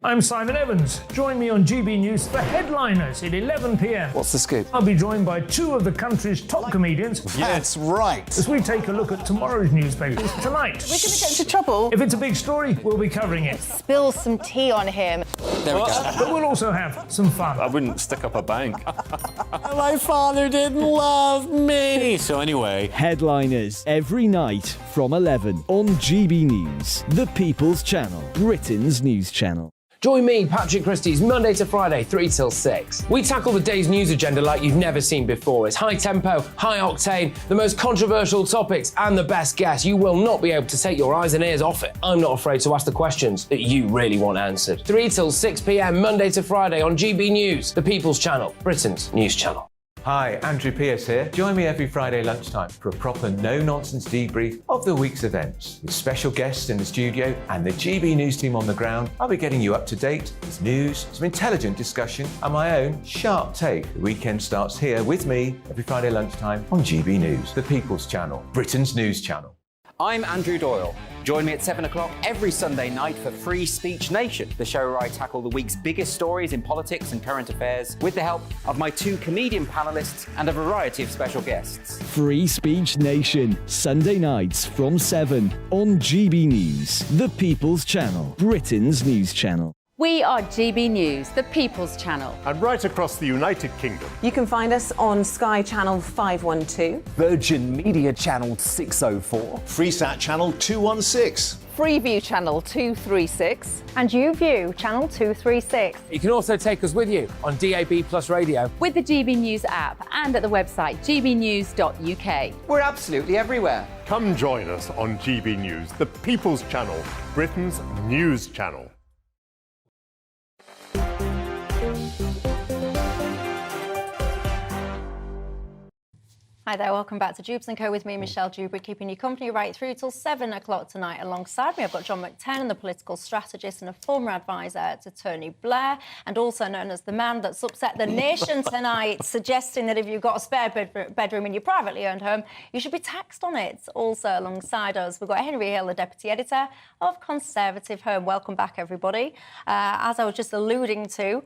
I'm Simon Evans. Join me on GB News for Headliners at 11 p.m. What's the scoop? I'll be joined by 2 of the country's top comedians. That's right. As we take a look at tomorrow's newspapers tonight. We're going to get into trouble. If it's a big story, we'll be covering it. Spill some tea on him. There we go. But we'll also have some fun. I wouldn't stick up a bank. My father didn't love me. So anyway, Headliners every night from 11 on GB News, the People's Channel, Britain's news channel. Join me, Patrick Christie's, Monday to Friday, 3 till 6. We tackle the day's news agenda like you've never seen before. It's high tempo, high octane, the most controversial topics, and the best guests. You will not be able to take your eyes and ears off it. I'm not afraid to ask the questions that you really want answered. 3 till 6 p.m, Monday to Friday on GB News, the People's Channel, Britain's news channel. Hi, Andrew Pierce here. Join me every Friday lunchtime for a proper no-nonsense debrief of the week's events. With special guests in the studio and the GB News team on the ground, I'll be getting you up to date with news, some intelligent discussion, and my own sharp take. The weekend starts here with me every Friday lunchtime on GB News, the People's Channel, Britain's news channel. I'm Andrew Doyle. Join me at 7 o'clock every Sunday night for Free Speech Nation, the show where I tackle the week's biggest stories in politics and current affairs with the help of my 2 comedian panellists and a variety of special guests. Free Speech Nation, Sunday nights from 7 on GB News, the People's Channel, Britain's news channel. We are GB News, the People's Channel. And right across the United Kingdom. You can find us on Sky Channel 512. Virgin Media Channel 604. Freesat Channel 216. Freeview Channel 236. And YouView Channel 236. You can also take us with you on DAB Plus Radio, With the GB News app and at the website gbnews.uk. We're absolutely everywhere. Come join us on GB News, the People's Channel, Britain's news channel. Hi there, welcome back to Dewbs and Co with me, Michelle Dewberry, keeping you company right through till 7 o'clock tonight. Alongside me, I've got John McTernan, the political strategist and a former advisor to Tony Blair, and also known as the man that's upset the nation tonight, suggesting that if you've got a spare bedroom in your privately owned home, you should be taxed on it. Also alongside us, we've got Henry Hill, the deputy editor of Conservative Home. Welcome back, everybody. As I was just alluding to,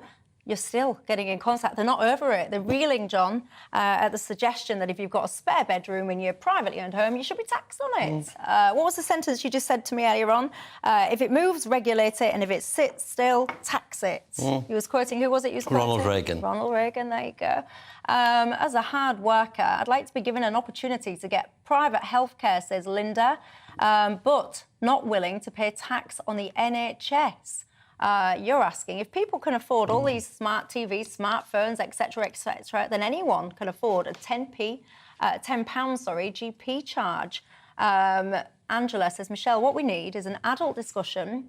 you're still getting in contact. They're not over it. They're reeling, John, at the suggestion that if you've got a spare bedroom in your privately owned home, you should be taxed on it. What was the sentence you just said to me earlier on? If it moves, regulate it, and if it sits still, tax it. He was quoting, who was it you was quoting? Ronald Reagan. Ronald Reagan, there you go. As a hard worker, I'd like to be given an opportunity to get private healthcare, says Linda, but not willing to pay tax on the NHS. You're asking, if people can afford all these smart TVs, smartphones, etc., then anyone can afford a £10 GP charge. Angela says, Michelle, what we need is an adult discussion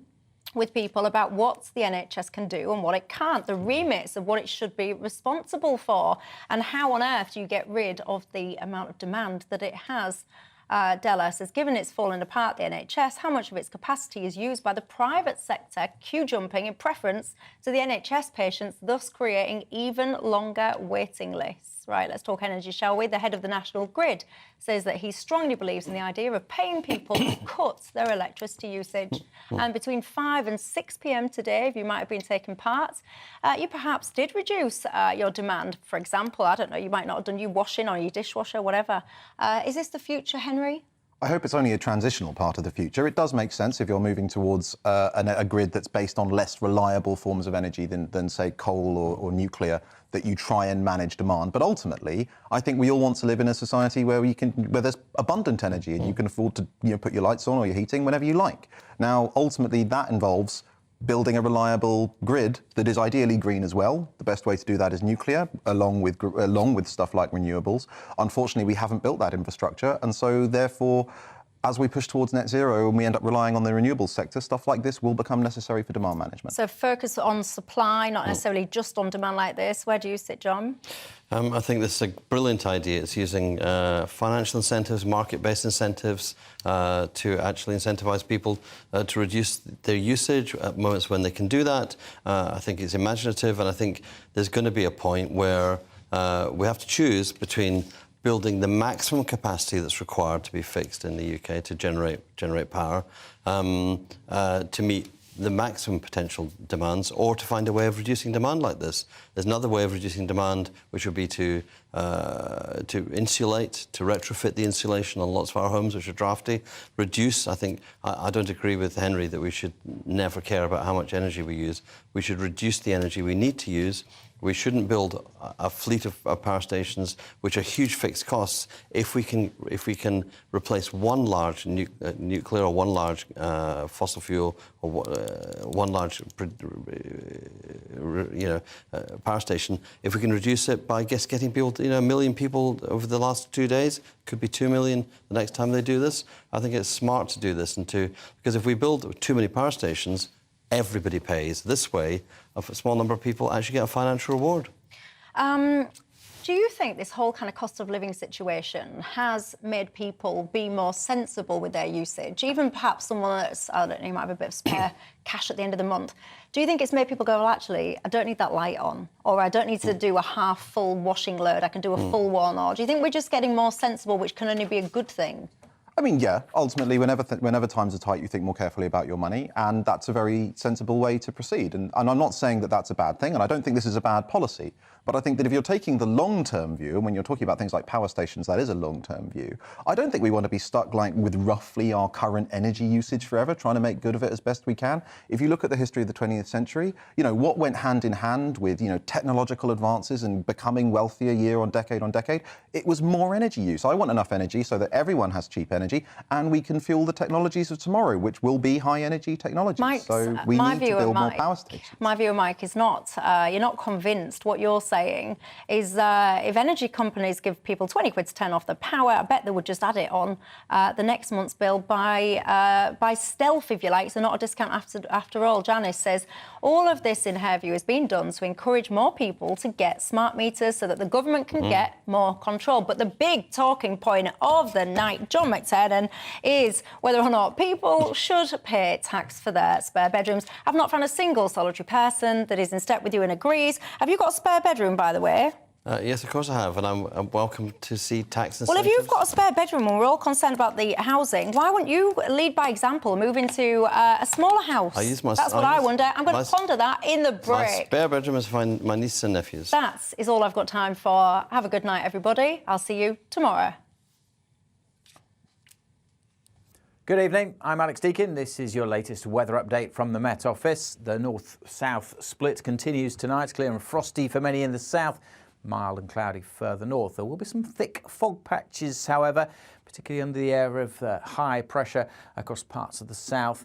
with people about what the NHS can do and what it can't, the remits of what it should be responsible for, and how on earth do you get rid of the amount of demand that it has. Della says, given it's fallen apart, the NHS, how much of its capacity is used by the private sector, queue jumping in preference to the NHS patients, thus creating even longer waiting lists? Right, let's talk energy, shall we? The head of the National Grid says that he strongly believes in the idea of paying people to cut their electricity usage. And between 5 and 6 p.m. today, if you might have been taking part, you perhaps did reduce your demand. For example, I don't know, you might not have done your washing or your dishwasher, whatever. Is this the future, Henry? I hope it's only a transitional part of the future. It does make sense if you're moving towards a grid that's based on less reliable forms of energy than say, coal or nuclear, that you try and manage demand. But ultimately, I think we all want to live in a society where there's abundant energy and you can afford to put your lights on or your heating whenever you like. Now, ultimately, that involves building a reliable grid that is ideally green as well. The best way to do that is nuclear, along with stuff like renewables. Unfortunately, we haven't built that infrastructure, and so therefore, as we push towards net zero and we end up relying on the renewables sector, stuff like this will become necessary for demand management. So focus on supply, not necessarily just on demand like this. Where do you sit, John? I think this is a brilliant idea. It's using financial incentives, market-based incentives to actually incentivise people to reduce their usage at moments when they can do that. I think it's imaginative, and I think there's going to be a point where we have to choose between building the maximum capacity that's required to be fixed in the UK to generate power to meet the maximum potential demands, or to find a way of reducing demand like this. There's another way of reducing demand, which would be to insulate, to retrofit the insulation on lots of our homes, which are drafty. Reduce, I don't agree with Henry that we should never care about how much energy we use. We should reduce the energy we need to use. We shouldn't build a fleet of power stations, which are huge fixed costs, if we can replace one large nuclear or one large fossil fuel or one large power station. If we can reduce it by getting people, 1 million people over the last 2 days, could be 2 million the next time they do this. I think it's smart to do this because if we build too many power stations, everybody pays. This way, a small number of people actually get a financial reward. Do you think this whole kind of cost of living situation has made people be more sensible with their usage? Even perhaps someone that's, I don't know, might have a bit of spare cash at the end of the month. Do you think it's made people go, well, actually, I don't need that light on, or I don't need to do a half-full washing load, I can do a full one, or do you think we're just getting more sensible, which can only be a good thing? I mean, yeah, ultimately, whenever times are tight, you think more carefully about your money, and that's a very sensible way to proceed. And I'm not saying that that's a bad thing, and I don't think this is a bad policy. But I think that if you're taking the long-term view, and when you're talking about things like power stations, that is a long-term view, I don't think we want to be stuck with roughly our current energy usage forever, trying to make good of it as best we can. If you look at the history of the 20th century, what went hand in hand with, technological advances and becoming wealthier year on decade, it was more energy use. I want enough energy so that everyone has cheap energy, and we can fuel the technologies of tomorrow, which will be high-energy technologies. So we need to build more power stations. My view, Mike, is not, you're not convinced. What you're saying is if energy companies give people 20 quid to turn off the power, I bet they would just add it on the next month's bill by stealth, if you like, so not a discount after all. Janice says all of this, in her view, is being done to encourage more people to get smart meters so that the government can get more control. But the big talking point of the night, John McTernan, is whether or not people should pay tax for their spare bedrooms. I've not found a single solitary person that is in step with you and agrees. Have you got a spare bedroom, by the way? Yes, of course I have, and I'm welcome to see tax incentives. Well, if you've got a spare bedroom and we're all concerned about the housing, why wouldn't you lead by example and move into a smaller house? That's what I wonder. I'm going to ponder that in the break. My spare bedroom is for my nieces and nephews. That is all I've got time for. Have a good night, everybody. I'll see you tomorrow. Good evening, I'm Alex Deakin. This is your latest weather update from the Met Office. The north-south split continues tonight. It's clear and frosty for many in the south, mild and cloudy further north. There will be some thick fog patches, however, particularly under the area of high pressure across parts of the south.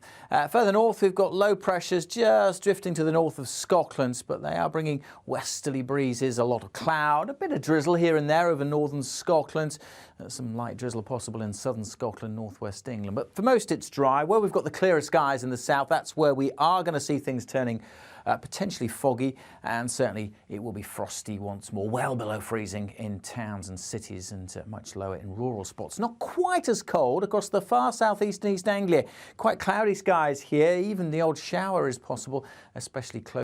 Further north, we've got low pressures just drifting to the north of Scotland, but they are bringing westerly breezes, a lot of cloud, a bit of drizzle here and there over northern Scotland. Some light drizzle possible in southern Scotland, northwest England. But for most, it's dry. Where we've got the clearer skies in the south, that's where we are going to see things turning potentially foggy, and certainly it will be frosty once more, well below freezing in towns and cities, and much lower in rural spots. Not quite as cold across the far southeast and East Anglia. Quite cloudy skies here. Even the odd shower is possible, especially close